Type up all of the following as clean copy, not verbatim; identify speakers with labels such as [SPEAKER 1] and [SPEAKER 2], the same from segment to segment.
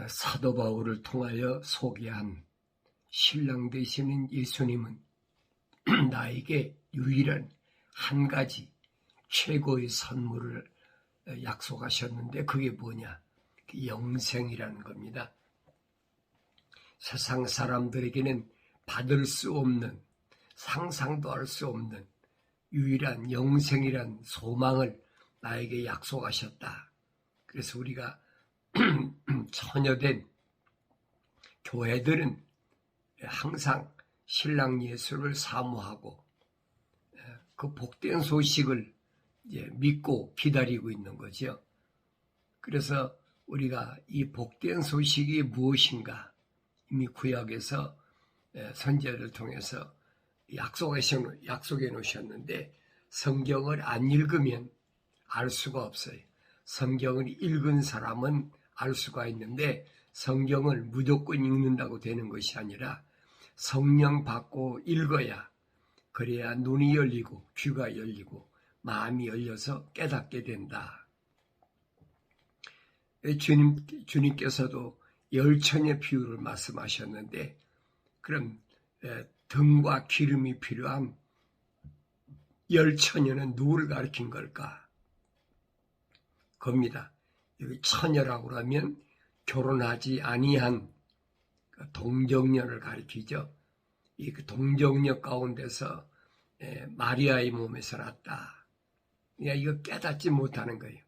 [SPEAKER 1] 사도 바울을 통하여 소개한 신랑 되시는 예수님은 나에게 유일한 한 가지 최고의 선물을 약속하셨는데 그게 뭐냐? 영생이라는 겁니다. 세상 사람들에게는 받을 수 없는, 상상도 할 수 없는 유일한 영생이란 소망을 나에게 약속하셨다. 그래서 우리가 처녀된 교회들은 항상 신랑 예수를 사모하고 그 복된 소식을 믿고 기다리고 있는 거죠. 그래서 우리가 이 복된 소식이 무엇인가 이미 구약에서 선지자를 통해서 약속해 놓으셨는데 성경을 안 읽으면 알 수가 없어요. 성경을 읽은 사람은 알 수가 있는데 성경을 무조건 읽는다고 되는 것이 아니라 성령 받고 읽어야 그래야 눈이 열리고 귀가 열리고 마음이 열려서 깨닫게 된다. 주님께서도 열처녀 비유를 말씀하셨는데 그럼 등과 기름이 필요한 열처녀는 누구를 가리킨 걸까? 겁니다. 여기 처녀라고 하면 결혼하지 아니한 동정녀를 가리키죠. 이 동정녀 가운데서 마리아의 몸에서 났다. 그러니까 이거 깨닫지 못하는 거예요.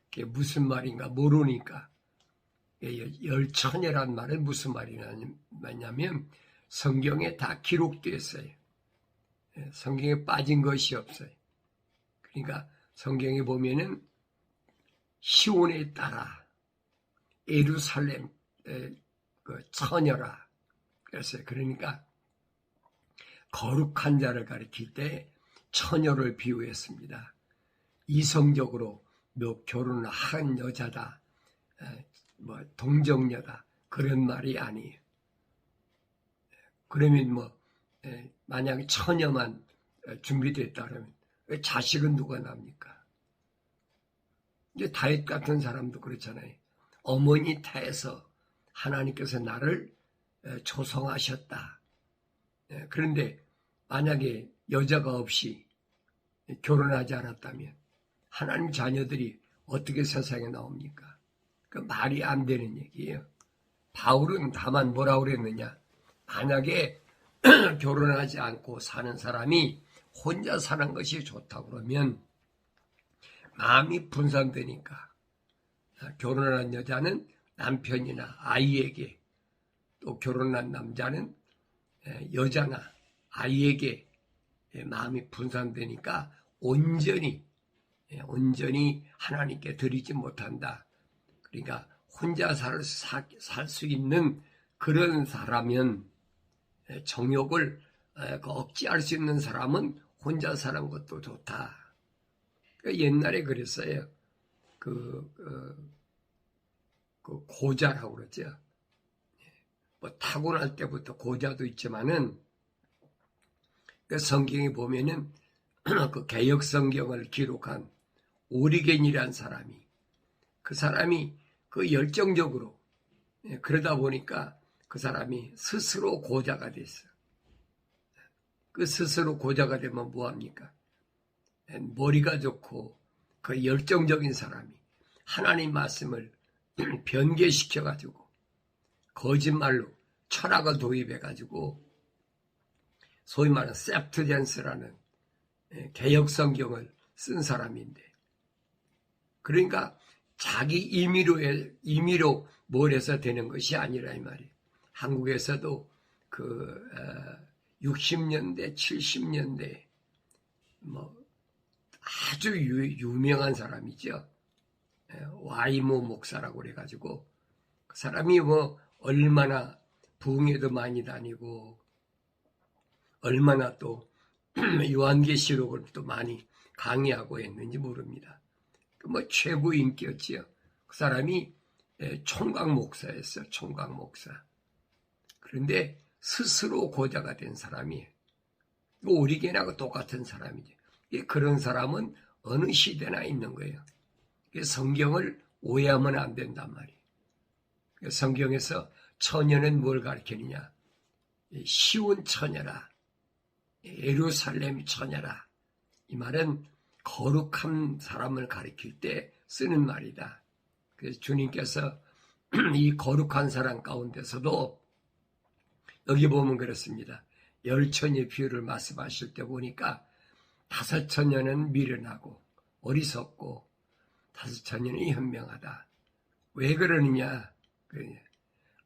[SPEAKER 1] 그게 무슨 말인가 모르니까. 열처녀란 말은 무슨 말이냐면 성경에 다 기록되어 있어요. 성경에 빠진 것이 없어요. 그러니까 성경에 보면은 시온에 따라 예루살렘 처녀라 그랬어요. 그러니까 거룩한 자를 가리킬 때 처녀를 비유했습니다. 이성적으로 결혼을 한 여자다, 동정녀다 그런 말이 아니에요. 그러면 만약에 처녀만 준비됐다 그러면 자식은 누가 납니까? 이제 다윗 같은 사람도 그렇잖아요. 어머니 태에서 하나님께서 나를 조성하셨다. 그런데 만약에 여자가 없이 결혼하지 않았다면 하나님 자녀들이 어떻게 세상에 나옵니까? 그 말이 안 되는 얘기예요. 바울은 다만 뭐라고 그랬느냐? 만약에 결혼하지 않고 사는 사람이 혼자 사는 것이 좋다고 그러면 마음이 분산되니까 결혼한 여자는 남편이나 아이에게 또 결혼한 남자는 여자나 아이에게 마음이 분산되니까 온전히 하나님께 드리지 못한다. 그러니까 혼자 살 수 있는 그런 사람은 정욕을 억제할 수 있는 사람은 혼자 사는 것도 좋다. 옛날에 그랬어요. 고자라고 그러죠. 타고날 때부터 고자도 있지만은 성경에 보면은 그 개역 성경을 기록한 오리겐이라는 사람이 그 사람이 열정적으로 그러다 보니까 그 사람이 스스로 고자가 됐어요. 그 스스로 고자가 되면 뭐합니까? 머리가 좋고 그 열정적인 사람이 하나님 말씀을 변개시켜가지고 거짓말로 철학을 도입해가지고 소위 말하는 셉트젠스라는 개역 성경을 쓴 사람인데 그러니까 자기 임의로 뭘 해서 되는 것이 아니라 이 말이에요. 한국에서도 60년대, 70년대 아주 유명한 사람이죠. 와이모 목사라고 그래가지고 그 사람이 얼마나 부흥회도 많이 다니고 얼마나 또 요한계시록을 또 많이 강의하고 했는지 모릅니다. 최고 인기였지요. 그 사람이 총각 목사였어요. 총각 목사. 그런데 스스로 고자가 된 사람이에요. 오리겐하고 똑같은 사람이죠. 그런 사람은 어느 시대나 있는 거예요. 성경을 오해하면 안 된단 말이에요. 성경에서 처녀는 뭘 가리키느냐? 시온 처녀라, 예루살렘 처녀라. 이 말은 거룩한 사람을 가리킬 때 쓰는 말이다. 그래서 주님께서 이 거룩한 사람 가운데서도 여기 보면 그렇습니다. 10처녀의 비유를 말씀하실 때 보니까 5처녀는 미련하고 어리석고 5처녀는 현명하다. 왜 그러느냐?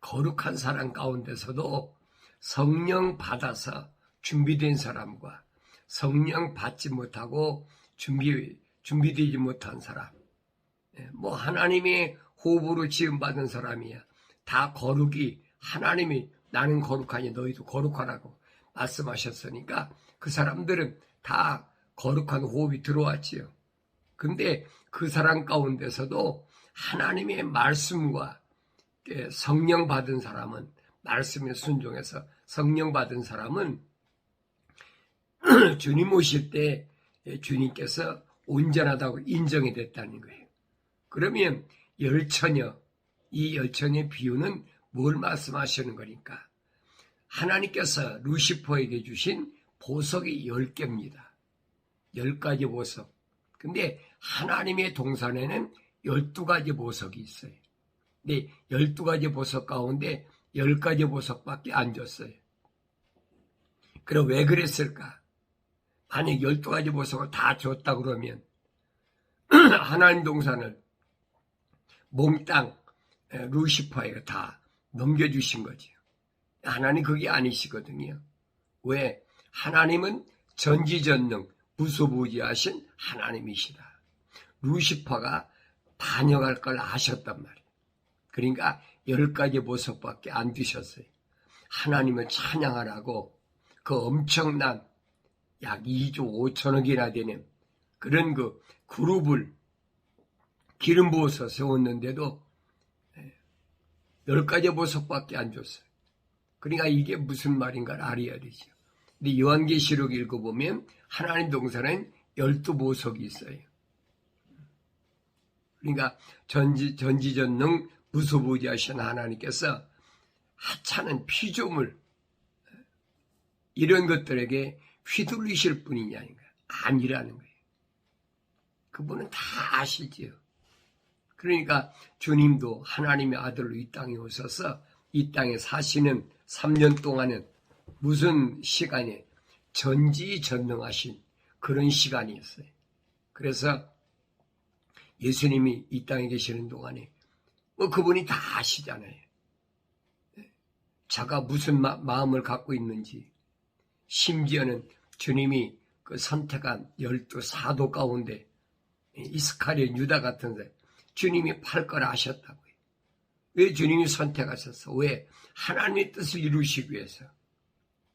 [SPEAKER 1] 거룩한 사람 가운데서도 성령 받아서 준비된 사람과 성령 받지 못하고 준비되지 못한 사람, 뭐 하나님의 호흡으로 지음받은 사람이야. 다 거룩이, 하나님이 나는 거룩하니 너희도 거룩하라고 말씀하셨으니까 그 사람들은 다 거룩한 호흡이 들어왔지요. 근데 그 사람 가운데서도 하나님의 말씀과 성령 받은 사람은, 말씀에 순종해서 성령 받은 사람은 주님 오실 때 주님께서 온전하다고 인정이 됐다는 거예요. 그러면 10처녀, 이 10처녀의 비유는 뭘 말씀하시는 거니까? 하나님께서 루시퍼에게 주신 보석이 10개입니다. 10가지 보석. 근데 하나님의 동산에는 12가지 보석이 있어요. 근데 12가지 보석 가운데 10가지 보석밖에 안 줬어요. 그럼 왜 그랬을까? 만약 12가지 보석을 다 줬다 그러면 하나님 동산을 몽땅 루시퍼에게 다 넘겨주신 거죠. 하나님 그게 아니시거든요. 왜? 하나님은 전지전능 무소부지하신 하나님이시다. 루시퍼가 반역할 걸 아셨단 말이에요. 그러니까 10가지 보석밖에 안 주셨어요. 하나님을 찬양하라고 그 엄청난 약 2조 5천억이나 되는 그런 그 그룹을 기름 부어서 세웠는데도 10가지 보석밖에 안 줬어요. 그러니까 이게 무슨 말인가를 알아야 되죠. 근데 요한계시록 읽어보면 하나님 동산엔 12보석이 있어요. 그러니까 전지전능 무소부지하신 하나님께서 하찮은 피조물 이런 것들에게 휘둘리실 분이냐 아니라는 거예요. 그분은 다 아시지요. 그러니까 주님도 하나님의 아들로 이 땅에 오셔서 이 땅에 사시는 3년 동안은 무슨 시간에 전지전능하신 그런 시간이었어요. 그래서 예수님이 이 땅에 계시는 동안에 뭐 그분이 다 아시잖아요. 자가 무슨 마음을 갖고 있는지, 심지어는 주님이 그 선택한 12사도 가운데 이스카리온 유다 같은 데 주님이 팔 걸 아셨다고요. 왜 주님이 선택하셨어? 왜? 하나님의 뜻을 이루시기 위해서.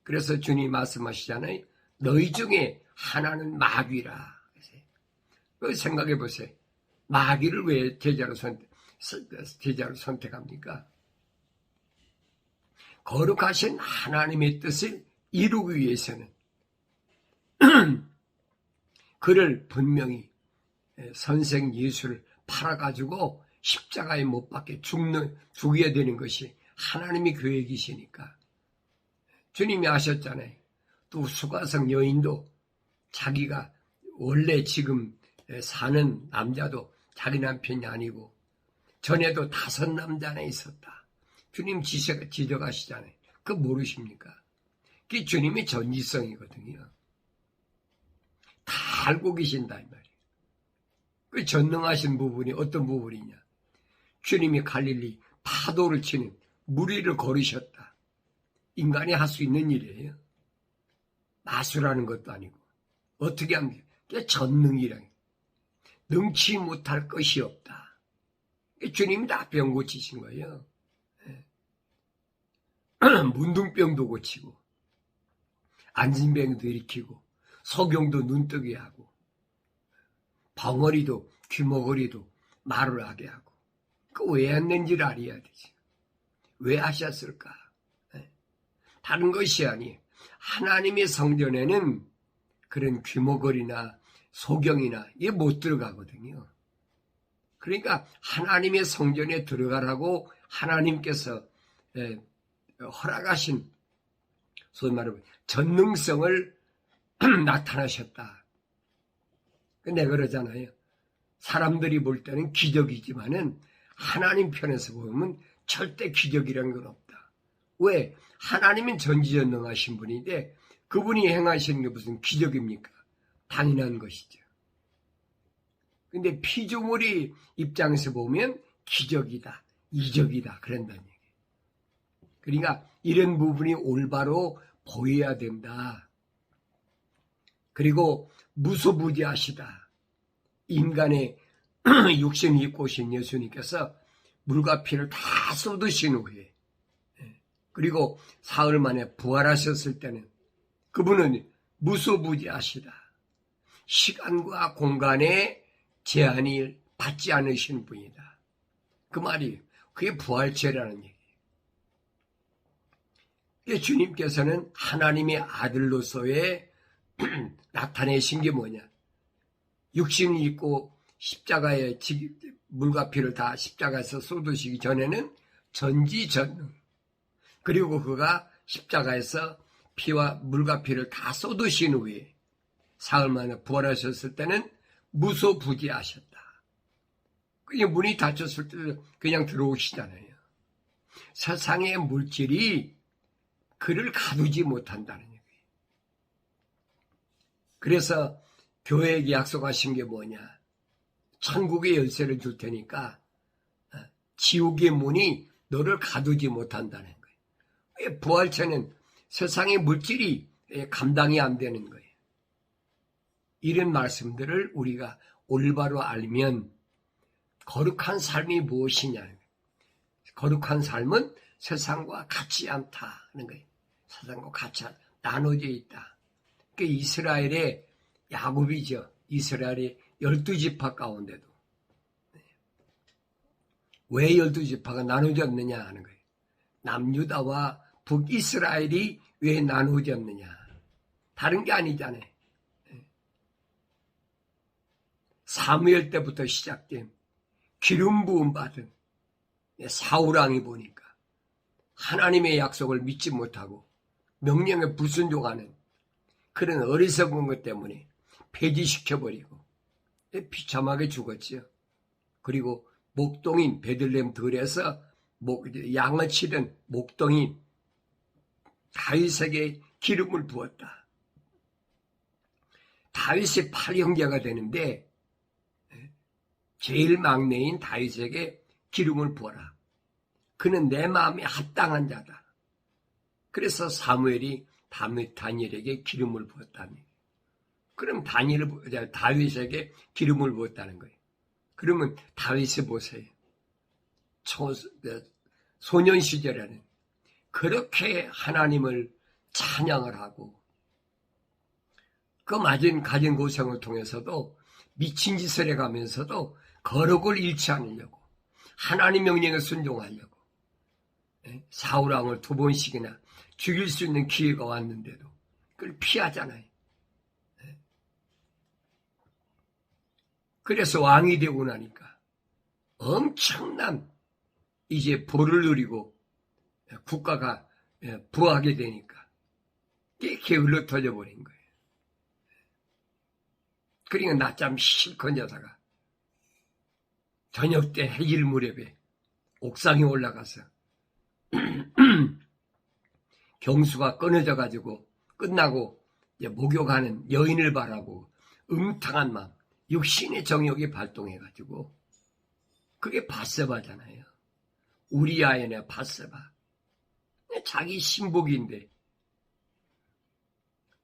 [SPEAKER 1] 그래서 주님이 말씀하시잖아요. 너희 중에 하나는 마귀라. 생각해 보세요. 마귀를 왜 제자로 선택합니까? 거룩하신 하나님의 뜻을 이루기 위해서는 그를 분명히 선생 예수를 팔아가지고 십자가에 못 박게 죽여야 되는 것이 하나님의 계획이시니까. 주님이 아셨잖아요. 또 수가성 여인도 자기가 원래 지금 사는 남자도 자기 남편이 아니고 전에도 5 남자나 있었다. 주님 지적하시잖아요. 그거 모르십니까? 그게 주님의 전지성이거든요. 다 알고 계신다 이 말이에요. 그 전능하신 부분이 어떤 부분이냐? 주님이 갈릴리 파도를 치는 무리를 걸으셨다. 인간이 할 수 있는 일이에요. 마술하는 것도 아니고. 어떻게 합니까? 그게 전능이라는 거예요. 능치 못할 것이 없다. 주님이 다 병 고치신 거예요. 문둥병도 고치고 안진병도 일으키고 소경도 눈뜨게 하고 벙어리도 귀머거리도 말을 하게 하고 그 왜 했는지를 알아야 되지. 왜 하셨을까? 다른 것이 아니에요. 하나님의 성전에는 그런 귀머거리나 소경이나 이게 못 들어가거든요. 그러니까 하나님의 성전에 들어가라고 하나님께서 허락하신 소위 말하면 전능성을 나타나셨다. 내가 그러잖아요. 사람들이 볼 때는 기적이지만은 하나님 편에서 보면 절대 기적이라는 건 없다. 왜? 하나님은 전지전능하신 분인데 그분이 행하시는 게 무슨 기적입니까? 당연한 것이죠. 근데 피조물이 입장에서 보면 기적이다, 이적이다 그런다는 얘기예요. 그러니까 이런 부분이 올바로 보여야 된다. 그리고 무소부지하시다. 인간의 육신을 입고 오신 예수님께서 물과 피를 다 쏟으신 후에 그리고 사흘 만에 부활하셨을 때는 그분은 무소부지하시다. 시간과 공간의 제한이 받지 않으신 분이다. 그 말이 그게 부활체라는 얘기예요. 주님께서는 하나님의 아들로서의 나타내신 게 뭐냐? 육신을 입고 십자가에 물과 피를 다 십자가에서 쏟으시기 전에는 전지전능. 그리고 그가 십자가에서 피와 물과 피를 다 쏟으신 후에 사흘 만에 부활하셨을 때는 무소부지하셨다. 그냥 문이 닫혔을 때 그냥 들어오시잖아요. 세상의 물질이 그를 가두지 못한다는 얘기예요. 그래서 교회에게 약속하신 게 뭐냐? 천국의 열쇠를 줄 테니까 지옥의 문이 너를 가두지 못한다는 거예요. 부활체는 세상의 물질이 감당이 안 되는 거예요. 이런 말씀들을 우리가 올바로 알면 거룩한 삶이 무엇이냐? 거룩한 삶은 세상과 같지 않다는 거예요. 세상과 같이 나눠져 있다. 그 이스라엘의 야곱이죠. 이스라엘의 12지파 가운데도 왜 12지파가 나눠졌느냐 하는 거예요. 남유다와 북이스라엘이 왜 나눠졌느냐. 다른 게 아니잖아요. 사무엘 때부터 시작된 기름 부음 받은 사울왕이 보니까 하나님의 약속을 믿지 못하고 명령에 불순종하는 그런 어리석은 것 때문에 폐지시켜버리고 비참하게 죽었지요. 그리고 목동인 베들레헴 들에서 양을 치던 목동인 다윗에게 기름을 부었다. 다윗이 8형제가 되는데 제일 막내인 다윗에게 기름을 부어라. 그는 내 마음에 합당한 자다. 그래서 사무엘이 다니엘에게 기름을 부었다는 거예요. 그럼 다윗에게 기름을 부었다는 거예요. 그러면 다윗을 보세요. 소년 시절에는 그렇게 하나님을 찬양을 하고 그 가진 고생을 통해서도 미친 짓을 해가면서도 거룩을 잃지 않으려고 하나님 명령에 순종하려고 사울왕을 2번씩이나 죽일 수 있는 기회가 왔는데도 그걸 피하잖아요. 그래서 왕이 되고 나니까 엄청난 이제 부를 누리고 국가가 부하게 되니까 이게 게을러 터져버린 거예요. 그러니까 낮잠 실컷 자다가 저녁 때 해질 무렵에 옥상에 올라가서 경수가 끊어져 가지고 끝나고 목욕하는 여인을 바라보고 음탕한 마음, 육신의 정욕이 발동해 가지고 그게 밧세바잖아요. 우리아의 밧세바. 자기 신복인데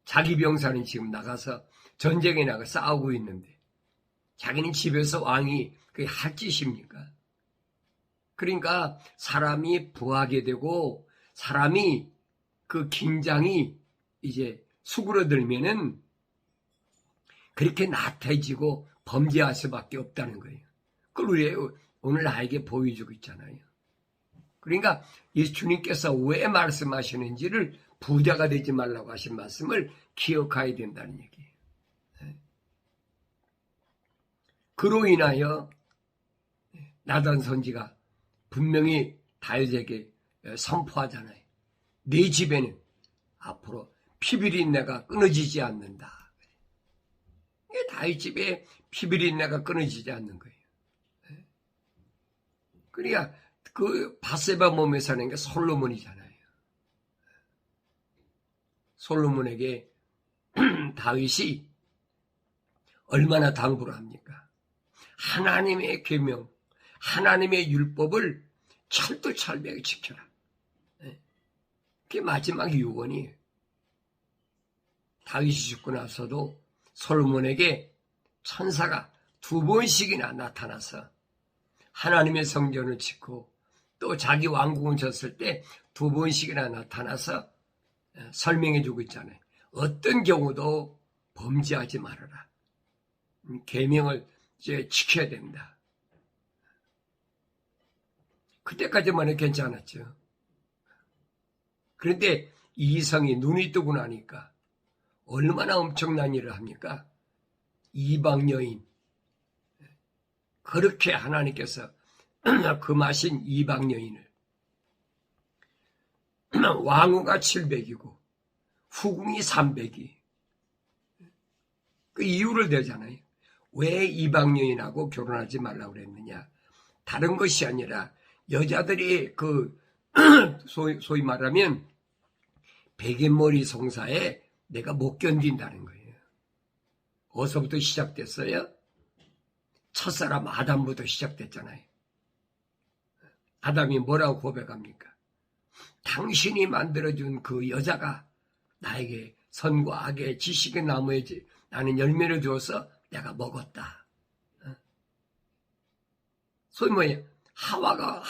[SPEAKER 1] 자기 병사는 지금 나가서 전쟁에 나가 싸우고 있는데 자기는 집에서 왕이 그게 할 짓입니까? 그러니까 사람이 부하게 되고 사람이 그 긴장이 이제 수그러들면은 그렇게 나태해지고 범죄할 수밖에 없다는 거예요. 그걸 우리 오늘 나에게 보여주고 있잖아요. 그러니까 예수님께서 왜 말씀하시는지를 부자가 되지 말라고 하신 말씀을 기억해야 된다는 얘기예요. 그로 인하여 나단 선지가 분명히 다윗에게 선포하잖아요. 네 집에는 앞으로 피비린내가 끊어지지 않는다. 다윗 집에 피비린내가 끊어지지 않는 거예요. 그러니까 그 바세바 몸에 사는 게 솔로몬이잖아요. 솔로몬에게 다윗이 얼마나 당부를 합니까? 하나님의 계명, 하나님의 율법을 철두철미하게 지켜라. 그게 마지막 유언이에요. 다윗이 죽고 나서도 솔로몬에게 천사가 2번씩이나 나타나서 하나님의 성전을 짓고 또 자기 왕궁을 졌을 때 2번씩이나 나타나서 설명해 주고 있잖아요. 어떤 경우도 범죄하지 말아라. 계명을 이제 지켜야 된다. 그때까지만 해도 괜찮았죠. 그런데 이성이 눈이 뜨고 나니까 얼마나 엄청난 일을 합니까? 이방 여인. 그렇게 하나님께서 금하신 이방 여인을 왕후가 700이고 후궁이 300이 그 이유를 대잖아요. 왜 이방 여인하고 결혼하지 말라고 그랬느냐? 다른 것이 아니라 여자들이 소위 말하면 베갯머리 송사에 내가 못 견딘다는 거예요. 어디서부터 시작됐어요? 첫사람 아담부터 시작됐잖아요. 아담이 뭐라고 고백합니까? 당신이 만들어준 그 여자가 나에게 선과 악의 지식의 나무에 나는 열매를 주어서 내가 먹었다. 소위 뭐예요? 하와가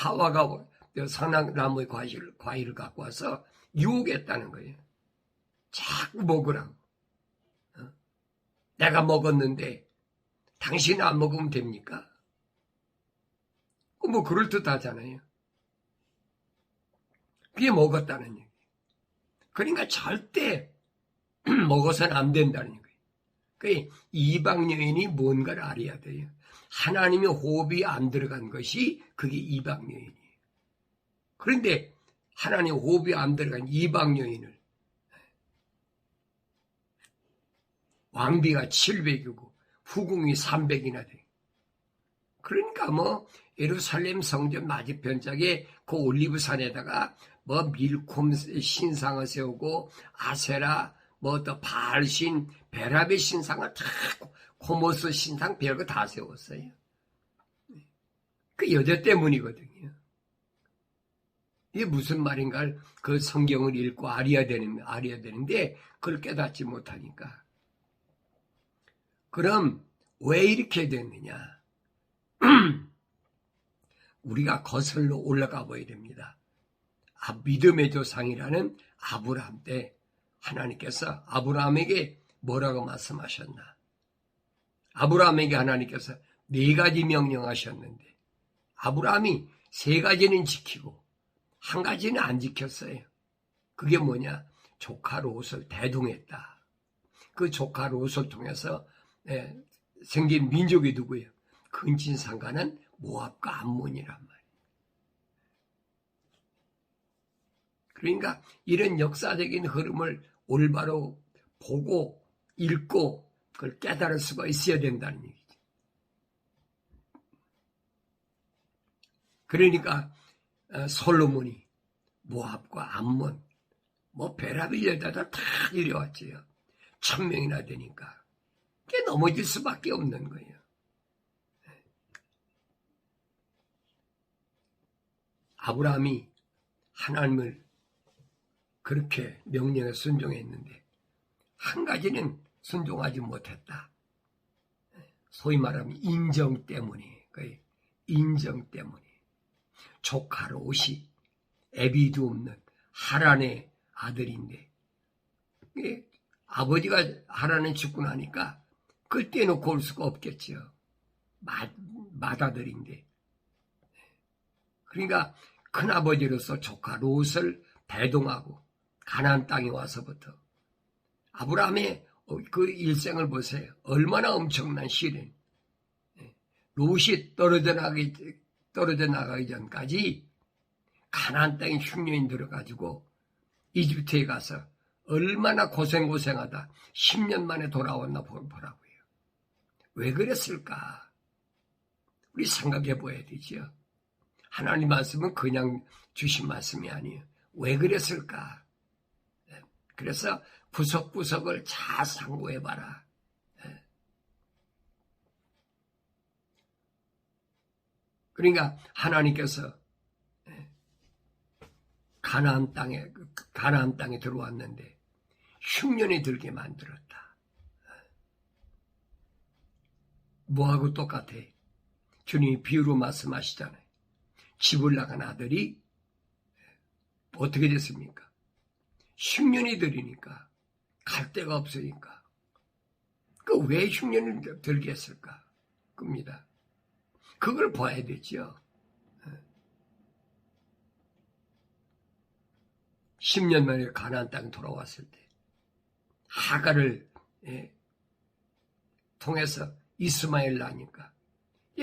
[SPEAKER 1] 상나무의 과일을 갖고 와서 유혹했다는 거예요. 자꾸 먹으라고. 내가 먹었는데 당신은 안 먹으면 됩니까? 뭐 그럴듯하잖아요. 그게 먹었다는 얘기. 그러니까 절대 먹어서는 안 된다는 거예요. 그 이방 여인이 뭔가를 알아야 돼요. 하나님의 호흡이 안 들어간 것이 그게 이방 여인이에요. 그런데 하나님의 호흡이 안 들어간 이방 여인을 왕비가 700이고 후궁이 300이나 돼. 그러니까 예루살렘 성전 맞은편짝에 그 올리브산에다가 밀콤 신상을 세우고 아세라 또 바알신 베라베 신상을 다 코모스 신상 별거 다 세웠어요. 그 여자 때문이거든요. 이게 무슨 말인가를 그 성경을 읽고 알아야 되는데 그걸 깨닫지 못하니까. 그럼 왜 이렇게 됐느냐? 우리가 거슬러 올라가 봐야 됩니다. 믿음의 조상이라는 아브라함 때 하나님께서 아브라함에게 뭐라고 말씀하셨나? 아브라함에게 하나님께서 4가지 명령하셨는데 아브라함이 3가지는 지키고 1가지는 안 지켰어요. 그게 뭐냐? 조카 롯을 대동했다. 그 조카 롯을 통해서 생긴 민족이 누구예요? 근친상가는 모압과 암몬이란 말이에요. 그러니까 이런 역사적인 흐름을 올바로 보고 읽고 그걸 깨달을 수가 있어야 된다는 얘기죠. 그러니까 솔로몬이 모압과 암몬 베라빌 여자들 다 이려왔지요. 1000명이나 되니까 그게 넘어질 수밖에 없는 거예요. 아브라함이 하나님을 그렇게 명령에 순종했는데 1가지는 순종하지 못했다. 소위 말하면 인정 때문에, 인정 때문에. 조카 롯이 애비도 없는 하란의 아들인데 아버지가 하란에 죽고 나니까 그걸 떼놓고 올 수가 없겠죠. 맏아들인데. 그러니까 큰아버지로서 조카 롯을 대동하고 가나안 땅에 와서부터 아브라함의 그 일생을 보세요. 얼마나 엄청난 시련. 롯이 떨어져 나가기 떨어져 나가기 전까지 가나안 땅에 흉년이 들어가지고 이집트에 가서 얼마나 고생하다 10년 만에 돌아왔나 보라고요. 왜 그랬을까? 우리 생각해 봐야 되죠. 하나님 말씀은 그냥 주신 말씀이 아니에요. 왜 그랬을까? 그래서 구석구석을 잘 상고해봐라. 그러니까 하나님께서 가나안 땅에 들어왔는데 흉년이 들게 만들었다. 뭐하고 똑같아? 주님이 비유로 말씀하시잖아요. 집을 나간 아들이 어떻게 됐습니까? 흉년이 들이니까 갈 데가 없으니까. 그 왜 흉년을 들게 했을까? 겁니다. 그걸 봐야 되죠. 10년 만에 가나안 땅에 돌아왔을 때 하가를 통해서 이스마엘 나니까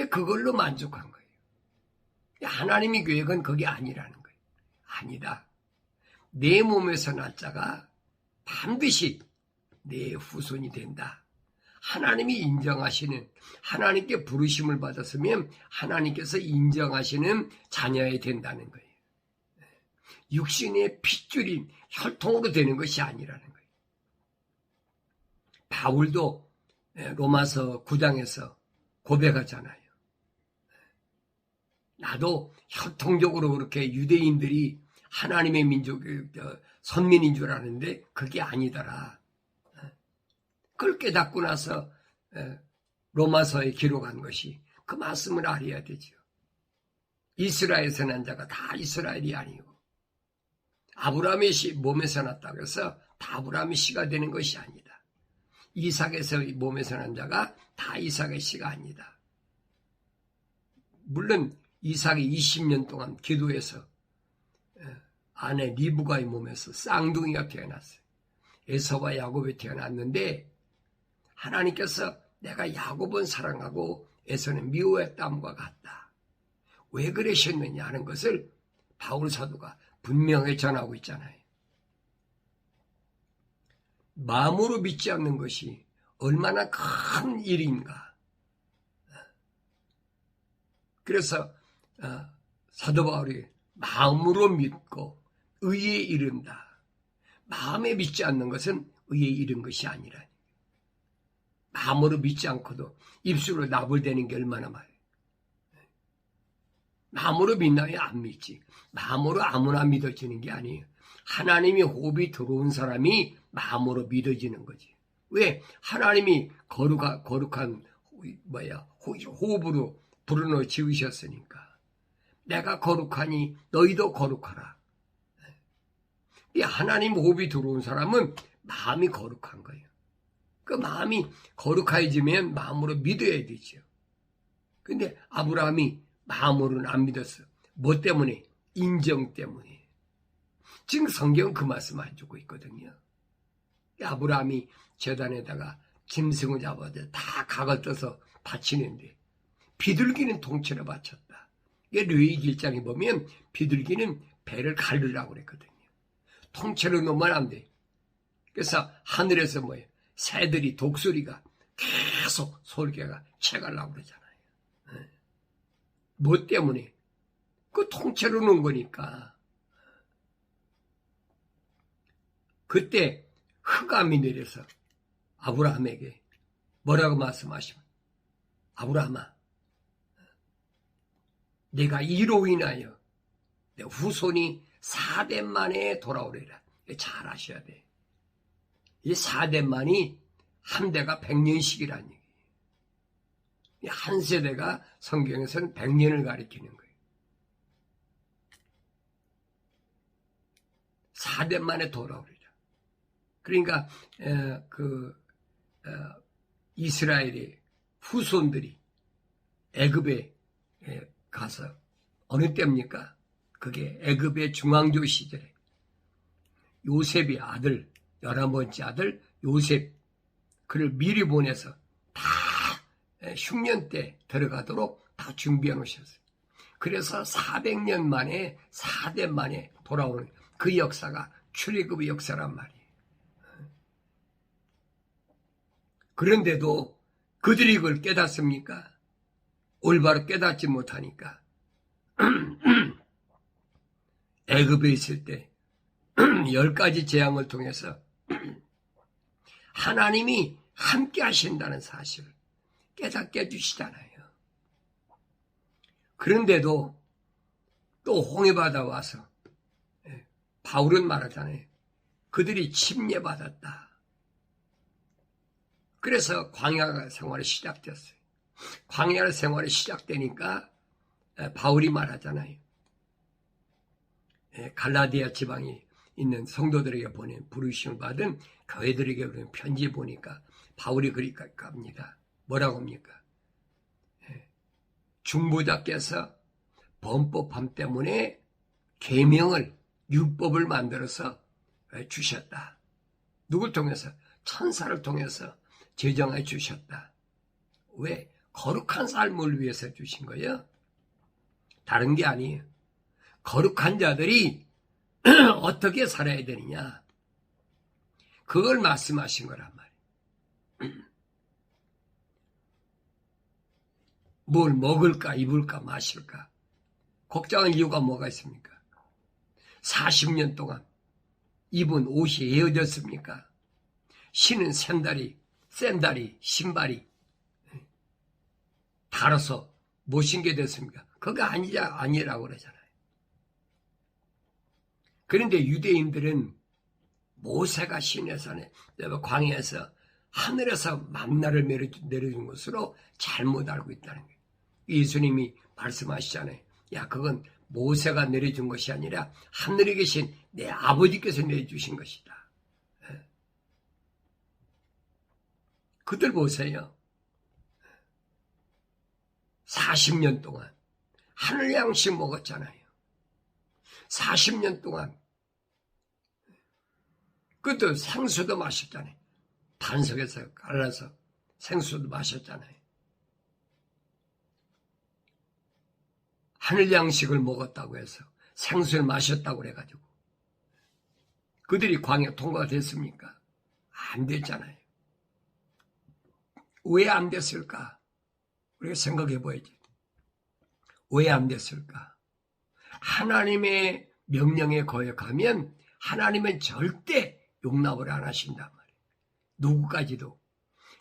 [SPEAKER 1] 그걸로 만족한 거예요. 하나님의 계획은 그게 아니라는 거예요. 아니다. 내 몸에서 날 자가 반드시 내 후손이 된다. 하나님이 인정하시는, 하나님께 부르심을 받았으면 하나님께서 인정하시는 자녀야 된다는 거예요. 육신의 핏줄인 혈통으로 되는 것이 아니라는 거예요. 바울도 로마서 9장에서 고백하잖아요. 나도 혈통적으로 그렇게 유대인들이 하나님의 민족, 선민인 줄 아는데 그게 아니더라. 그걸 깨닫고 나서 로마서에 기록한 것이 그 말씀을 알아야 되죠. 이스라엘에서 난 자가 다 이스라엘이 아니고 아브라함의 몸에서 났다고 해서 다 아브라함의 씨가 되는 것이 아니다. 이삭에서 몸에서 난 자가 다 이삭의 씨가 아니다. 물론 이삭이 20년 동안 기도해서 아내 리브가의 몸에서 쌍둥이가 태어났어요. 에서와 야곱이 태어났는데 하나님께서 내가 야곱은 사랑하고 에서는 미워했다함과 같다. 왜 그러셨느냐 하는 것을 바울 사도가 분명히 전하고 있잖아요. 마음으로 믿지 않는 것이 얼마나 큰 일인가. 그래서 사도 바울이 마음으로 믿고 의에 이른다. 마음에 믿지 않는 것은 의에 이른 것이 아니라 마음으로 믿지 않고도 입술로 나불대는 게 얼마나 많아요. 마음으로 믿나요? 안 믿지. 마음으로 아무나 믿어지는 게 아니에요. 하나님이 호흡이 들어온 사람이 마음으로 믿어지는 거지. 왜? 하나님이 거룩한 호흡으로 불어넣어 지으셨으니까. 내가 거룩하니 너희도 거룩하라. 이 하나님 호흡이 들어온 사람은 마음이 거룩한 거예요. 그 마음이 거룩해지면 마음으로 믿어야 되죠. 근데 아브라함이 마음으로는 안 믿었어. 뭐 때문에? 인정 때문에. 지금 성경은 그 말씀 안 주고 있거든요. 아브라함이 제단에다가 짐승을 잡아서 다 각을 떠서 바치는데 비둘기는 통째로 바쳤다. 이게 르위기 1장에 보면 비둘기는 배를 가르려고 그랬거든요. 통째로 놓으면 안 돼. 그래서 하늘에서 뭐예요? 새들이 독수리가 계속 솔개가 채가려고 그러잖아요. 뭐 때문에? 그 통째로 놓은 거니까. 그때 흑암이 내려서 아브라함에게 뭐라고 말씀하시면 아브라함아 내가 이로 인하여 내 후손이 4대 만에 돌아오리라. 잘 아셔야 돼. 이 4대만이 한 대가 100년씩이라는 얘기예요. 한 세대가 성경에서는 100년을 가리키는 거예요. 4대 만에 돌아오리라. 그러니까 이스라엘의 후손들이 애굽에 가서 어느 때입니까? 그게 애굽의 중앙조 시절에 요셉의 아들 11번째 아들 요셉 그를 미리 보내서 다 흉년 때 들어가도록 다 준비해 놓으셨어요. 그래서 400년 만에 4대 만에 돌아오는 그 역사가 출애굽의 역사란 말이에요. 그런데도 그들이 그걸 깨닫습니까? 올바로 깨닫지 못하니까 애굽에 있을 때 10가지 재앙을 통해서 하나님이 함께 하신다는 사실을 깨닫게 해주시잖아요. 그런데도 또 홍해바다 와서 바울은 말하잖아요. 그들이 침례받았다. 그래서 광야 생활이 시작됐어요. 광야 생활이 시작되니까 바울이 말하잖아요. 갈라디아 지방에 있는 성도들에게 보낸 부르심을 받은 교회들에게 보낸 편지 보니까 바울이 그렇게 갑니다. 뭐라고 합니까? 중보자께서 범법함 때문에 계명을 율법을 만들어서 주셨다. 누굴 통해서? 천사를 통해서 제정해 주셨다. 왜? 거룩한 삶을 위해서 주신 거예요. 다른 게 아니에요. 거룩한 자들이 어떻게 살아야 되느냐. 그걸 말씀하신 거란 말이에요. 뭘 먹을까, 입을까, 마실까. 걱정할 이유가 뭐가 있습니까? 40년 동안 입은 옷이 헤어졌습니까? 신은 샌다리, 신발이 달아서 못 신게 됐습니까? 그거 아니라고 그러잖아요. 그런데 유대인들은 모세가 시내산에 광야에서 하늘에서 만나를 내려준 것으로 잘못 알고 있다는 거예요. 예수님이 말씀하시잖아요. 야, 그건 모세가 내려준 것이 아니라 하늘에 계신 내 아버지께서 내려주신 것이다. 그들 보세요. 40년 동안 하늘 양식 먹었잖아요. 40년 동안 그것도 생수도 마셨잖아요. 반석에서 갈라서 생수도 마셨잖아요. 하늘 양식을 먹었다고 해서 생수를 마셨다고 그래가지고 그들이 광야 통과가 됐습니까? 안 됐잖아요. 왜 안 됐을까? 우리가 생각해 봐야지. 왜 안 됐을까? 하나님의 명령에 거역하면 하나님은 절대 용납을 안 하신단 말이에요. 누구까지도,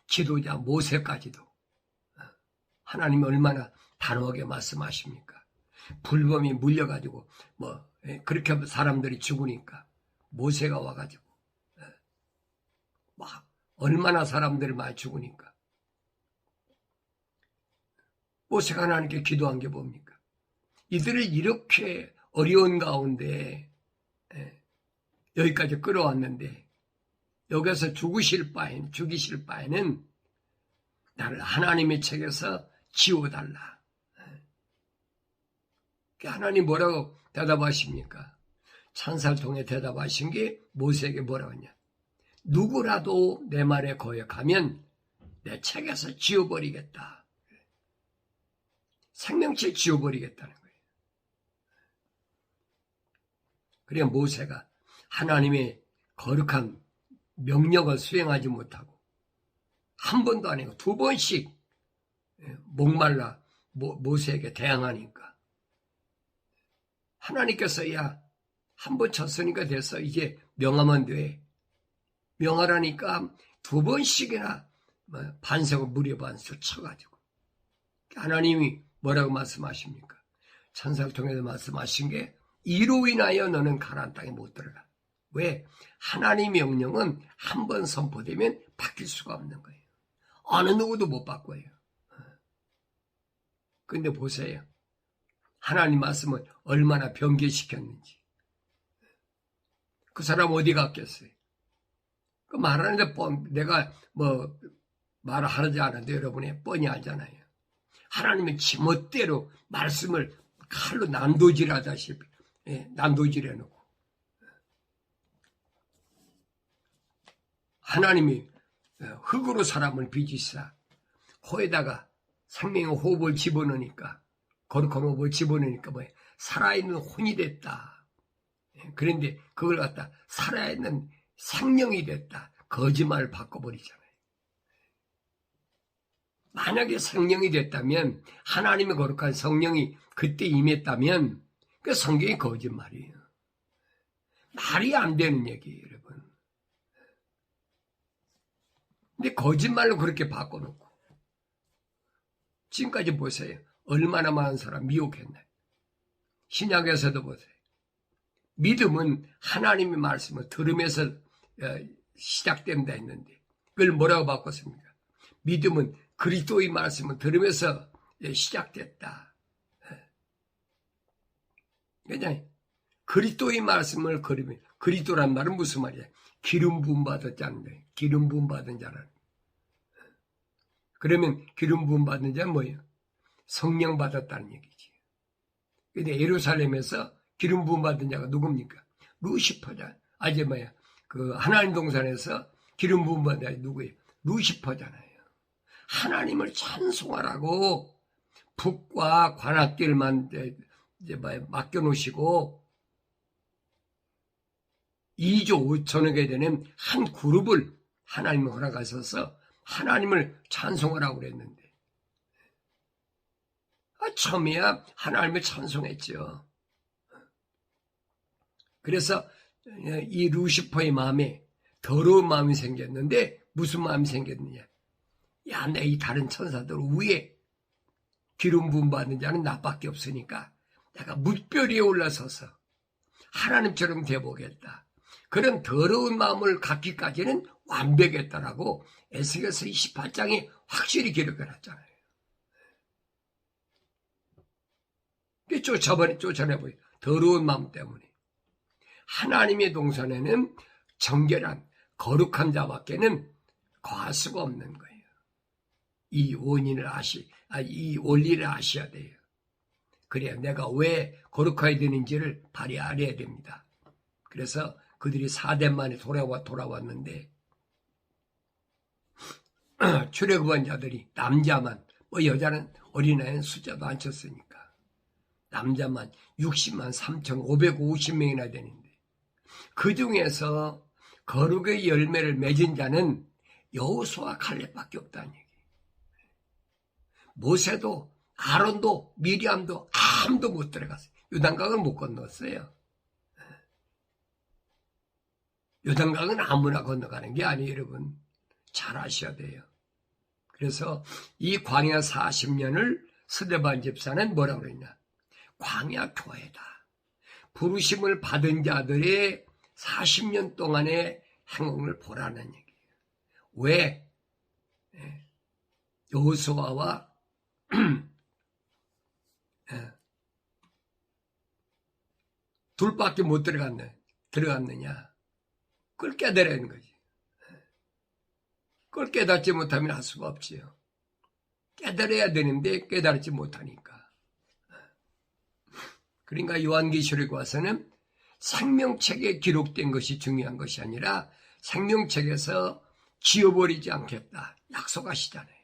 [SPEAKER 1] 지도자 모세까지도. 하나님이 얼마나 단호하게 말씀하십니까? 불법이 물려가지고 그렇게 사람들이 죽으니까 모세가 와가지고 막 얼마나 사람들이 많이 죽으니까 모세가 하나님께 기도한 게 뭡니까? 이들을 이렇게 어려운 가운데 여기까지 끌어왔는데 여기서 죽이실 바에는 나를 하나님의 책에서 지워달라. 하나님 뭐라고 대답하십니까? 찬사를 통해 대답하신 게 모세에게 뭐라고 했냐? 누구라도 내 말에 거역하면 내 책에서 지워버리겠다. 생명체 지워버리겠다는 거예요. 그래 모세가 하나님의 거룩한 명령을 수행하지 못하고 한 번도 아니고 두 번씩 목말라 모세에게 대항하니까 하나님께서 야, 한 번 쳤으니까 됐어. 이제 명하면 돼. 명하라니까 두 번씩이나 반석을 무려반수 쳐가지고 하나님이 뭐라고 말씀하십니까? 천사를 통해서 말씀하신 게 이로 인하여 너는 가나안 땅에 못 들어가. 왜? 하나님의 명령은 한 번 선포되면 바뀔 수가 없는 거예요. 어느 누구도 못 바꿔요. 근데 보세요. 하나님 말씀을 얼마나 변개시켰는지. 그 사람 어디 갔겠어요? 그 말하는데 내가 말을 하지 않아도 여러분이 뻔히 알잖아요. 하나님의 지멋대로 말씀을 칼로 난도질하다시피 난도질해놓고 하나님이 흙으로 사람을 빚으시사 코에다가 생명의 호흡을 집어넣으니까 거룩한 옷을 집어넣으니까 뭐야? 살아있는 혼이 됐다. 그런데 그걸 갖다 살아있는 생명이 됐다. 거짓말을 바꿔버리잖아요. 만약에 생명이 됐다면, 하나님의 거룩한 성령이 그때 임했다면 그 성경이 거짓말이에요. 말이 안 되는 얘기예요, 여러분. 근데 거짓말로 그렇게 바꿔놓고 지금까지 보세요. 얼마나 많은 사람 미혹했나요? 신약에서도 보세요. 믿음은 하나님의 말씀을 들으면서 시작된다 했는데 그걸 뭐라고 바꿨습니까? 믿음은 그리스도의 말씀을 들으면서 시작됐다. 그냥 그리스도의 말씀을 걸으면, 그리스도란 말은 무슨 말이야? 기름 부음 받았다는 거예요. 기름 부음 받은 자라는. 그러면 기름 부음 받은 자는 뭐예요? 성령 받았다는 얘기지. 근데 예루살렘에서 기름 부음 받은 자가 누굽니까? 루시퍼자. 이제 뭐야? 그 하나님 동산에서 기름 부음 받은 자가 누구예요? 루시퍼잖아요. 하나님을 찬송하라고 북과 관악길만 이제 맡겨놓으시고 2조 5천억에 되는 한 그룹을 하나님이 허락하셔서 하나님을 찬송하라고 그랬는데 처음이야 하나님을 찬송했죠. 그래서 이 루시퍼의 마음에 더러운 마음이 생겼는데 무슨 마음이 생겼느냐? 야, 내 이 다른 천사들 위에 기름 부음 받는 자는 나밖에 없으니까 내가 뭇별 위에 올라서서 하나님처럼 되어보겠다. 그런 더러운 마음을 갖기까지는 완벽했다라고 에스겔서 28장에 확실히 기록해놨잖아요. 쫓아내버려. 더러운 마음 때문에. 하나님의 동산에는 정결한 거룩한 자밖에는 거할 수가 없는 거예요. 이 원리를 아셔야 돼요. 그래야 내가 왜 거룩해야 되는지를 바로 알아야 됩니다. 그래서 그들이 4대 만에 돌아왔는데 출애굽한 자들이 남자만, 여자는 어린아이는 숫자도 안 쳤으니까 남자만 60만 3,550명이나 되는데 그 중에서 거룩의 열매를 맺은 자는 여호수아 갈렙밖에 없다는 얘기예요. 모세도 아론도 미리암도 아무도 못 들어갔어요. 요단강을 못 건넜어요. 요단강은 아무나 건너가는 게 아니에요, 여러분. 잘 아셔야 돼요. 그래서 이 광야 40년을 스데반 집사는 뭐라고 그랬냐? 광야 교회다. 부르심을 받은 자들의 40년 동안의 행동을 보라는 얘기예요. 왜? 여호수아와 둘밖에 못 들어갔느냐? 그걸 깨달아야 거지. 그걸 깨닫지 못하면 할 수가 없지요. 깨달아야 되는데 깨달지 못하니까. 그러니까 요한계시록에 와서는 생명책에 기록된 것이 중요한 것이 아니라 생명책에서 지워버리지 않겠다. 약속하시잖아요.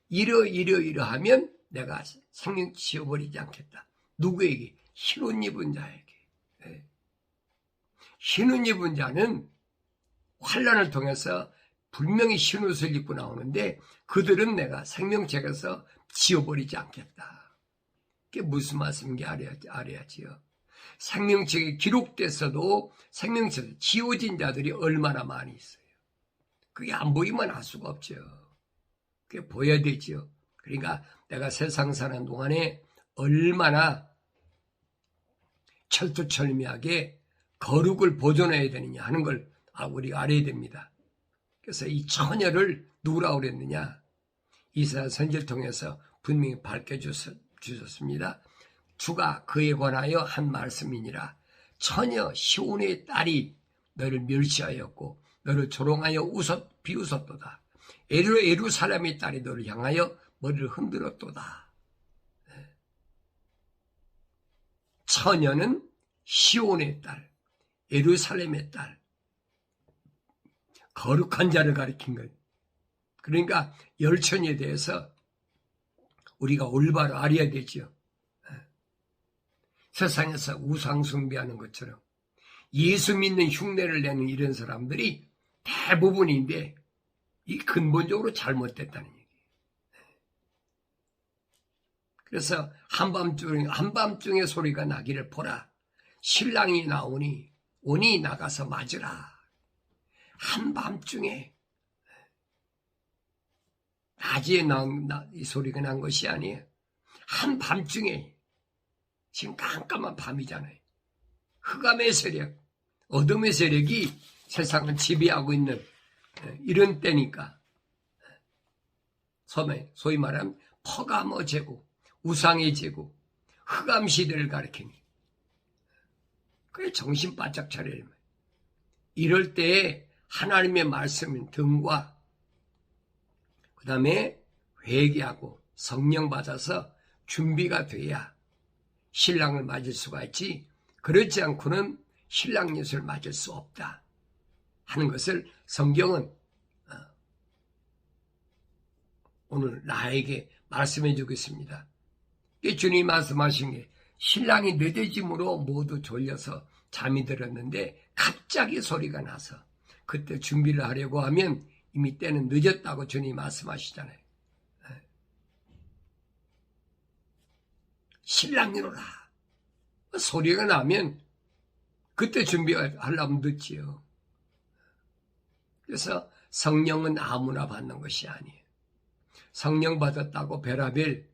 [SPEAKER 1] 이러하면 내가 생명 지워버리지 않겠다. 누구에게? 흰옷 입은 자에게. 흰옷 입은 자는 환난을 통해서 분명히 흰옷을 입고 나오는데 그들은 내가 생명책에서 지워버리지 않겠다. 그게 무슨 말씀인지 알아야지요. 생명책에 기록됐어도 생명책에서 지워진 자들이 얼마나 많이 있어요. 그게 안 보이면 알 수가 없죠. 그게 보여야 되죠. 그러니까 내가 세상 사는 동안에 얼마나 철두철미하게 거룩을 보존해야 되느냐 하는 걸 우리가 알아야 됩니다. 그래서 이 처녀를 누구라고 그랬느냐? 이사야 선지를 통해서 분명히 밝혀주셨습니다. 주가 그에 관하여 한 말씀이니라. 처녀 시온의 딸이 너를 멸시하였고 너를 조롱하여 비웃었도다. 예루살렘의 딸이 너를 향하여 머리를 흔들었도다. 처녀는 시온의 딸, 예루살렘의 딸, 거룩한 자를 가리킨 것. 그러니까 열처녀에 대해서 우리가 올바로 알아야 되죠. 세상에서 우상 숭배하는 것처럼 예수 믿는 흉내를 내는 이런 사람들이 대부분인데 이 근본적으로 잘못됐다는 얘기예요. 그래서 한밤중에 소리가 나기를 보라. 신랑이 나오니 오니 나가서 맞으라. 한밤중에 낮에 이 소리가 난 것이 아니에요. 한밤중에 지금 깜깜한 밤이잖아요. 흑암의 세력, 어둠의 세력이 세상을 지배하고 있는 이런 때니까 소위 말하면 퍼가모 제국, 우상의 제국, 흑암 시대를 가리키니 그래 정신 바짝 차려야 됩니다. 이럴 때에 하나님의 말씀인 등과 그 다음에 회개하고 성령 받아서 준비가 돼야 신랑을 맞을 수가 있지, 그렇지 않고는 신랑 예수를 맞을 수 없다 하는 것을 성경은 오늘 나에게 말씀해 주겠습니다. 주님이 말씀하신 게 신랑이 늦어짐으로 모두 졸려서 잠이 들었는데 갑자기 소리가 나서 그때 준비를 하려고 하면 이미 때는 늦었다고 주님이 말씀하시잖아요. 신랑이로라 소리가 나면 그때 준비하려면 늦지요. 그래서 성령은 아무나 받는 것이 아니에요. 성령 받았다고 베라벨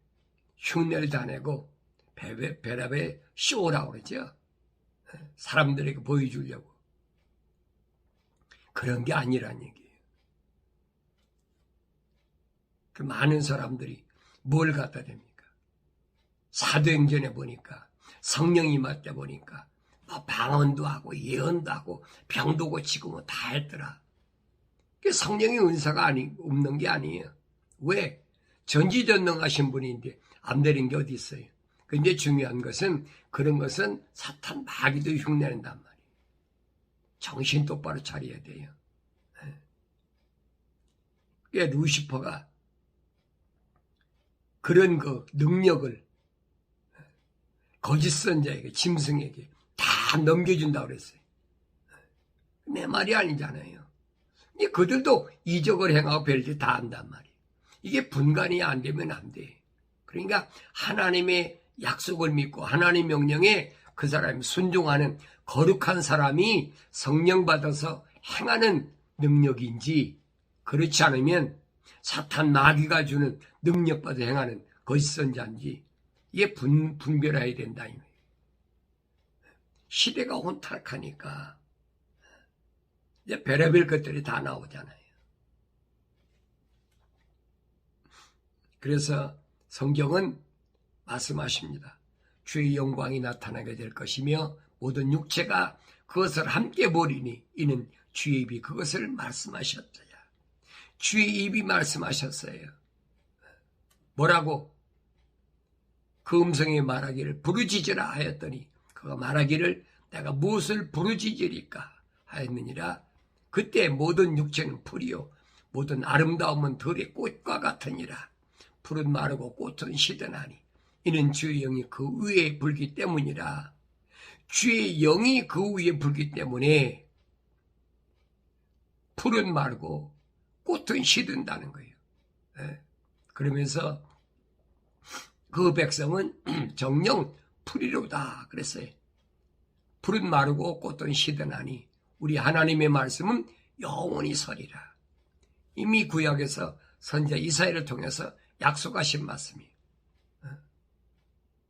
[SPEAKER 1] 흉내를 다 내고 베라벨 쇼라고 그러죠. 사람들에게 보여주려고. 그런 게 아니란 얘기예요. 그 많은 사람들이 뭘 갖다 댑니까? 사도행전에 보니까 성령이 임할 보니까 방언도 하고 예언도 하고 병도 고치고 뭐 다 했더라. 성령의 은사가 없는 게 아니에요. 왜? 전지전능하신 분인데 안 되는 게 어디 있어요? 근데 중요한 것은 그런 것은 사탄 마귀도 흉내낸단 말이에요. 정신 똑바로 차려야 돼요. 루시퍼가 그런 그 능력을 거짓 선자에게, 짐승에게 다 넘겨준다고 그랬어요. 내 말이 아니잖아요. 그들도 이적을 행하고 별짓 다 한단 말이에요. 이게 분간이 안 되면 안 돼. 그러니까 하나님의 약속을 믿고 하나님 명령에 그 사람이 순종하는 거룩한 사람이 성령 받아서 행하는 능력인지, 그렇지 않으면 사탄 마귀가 주는 능력 받아 행하는 거짓 선자인지 이게 분별해야 된다. 시대가 혼탁하니까 이제 별의별 것들이 다 나오잖아요. 그래서 성경은 말씀하십니다. 주의 영광이 나타나게 될 것이며 모든 육체가 그것을 함께 보리니 이는 주의 입이 그것을 말씀하셨어요. 주의 입이 말씀하셨어요. 뭐라고? 그 음성이 말하기를 부르짖으라 하였더니 그가 말하기를 내가 무엇을 부르짖으리까 하였느니라. 그때 모든 육체는 풀이요 모든 아름다움은 들의 꽃과 같으니라. 풀은 마르고 꽃은 시드나니 이는 주의 영이 그 위에 불기 때문이라. 주의 영이 그 위에 불기 때문에 풀은 마르고 꽃은 시든다는 거예요. 그러면서 그 백성은 정령 풀이로다 그랬어요. 풀은 마르고 꽃은 시드나니 우리 하나님의 말씀은 영원히 서리라. 이미 구약에서 선지자 이사야를 통해서 약속하신 말씀이에요.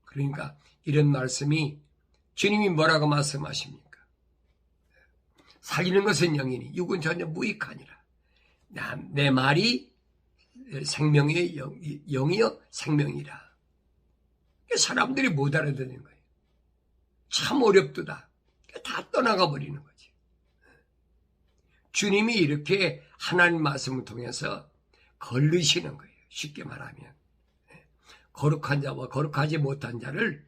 [SPEAKER 1] 그러니까 이런 말씀이 주님이 뭐라고 말씀하십니까? 살리는 것은 영이니 육은 전혀 무익하니라. 내 말이 생명의 영이여 생명이라. 사람들이 못 알아듣는 거예요. 참 어렵도다. 다 떠나가 버리는 거지. 주님이 이렇게 하나님 말씀을 통해서 걸르시는 거예요. 쉽게 말하면 거룩한 자와 거룩하지 못한 자를,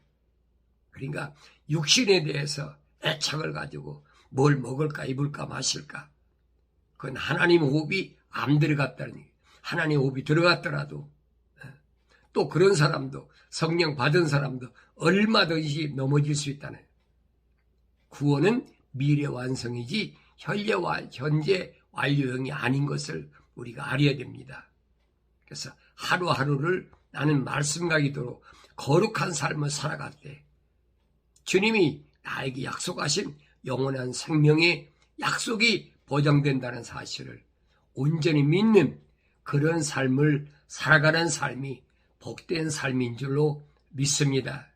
[SPEAKER 1] 그러니까 육신에 대해서 애착을 가지고 뭘 먹을까 입을까 마실까, 그건 하나님 호흡이 안 들어갔다니. 하나님 호흡이 들어갔더라도 또 그런 사람도, 성령 받은 사람도 얼마든지 넘어질 수 있다는. 구원은 미래 완성이지 현재 완료형이 아닌 것을 우리가 알아야 됩니다. 그래서 하루하루를 나는 말씀과 기도로 거룩한 삶을 살아갈 때 주님이 나에게 약속하신 영원한 생명의 약속이 보장된다는 사실을 온전히 믿는 그런 삶을 살아가는 삶이 복된 삶인 줄로 믿습니다.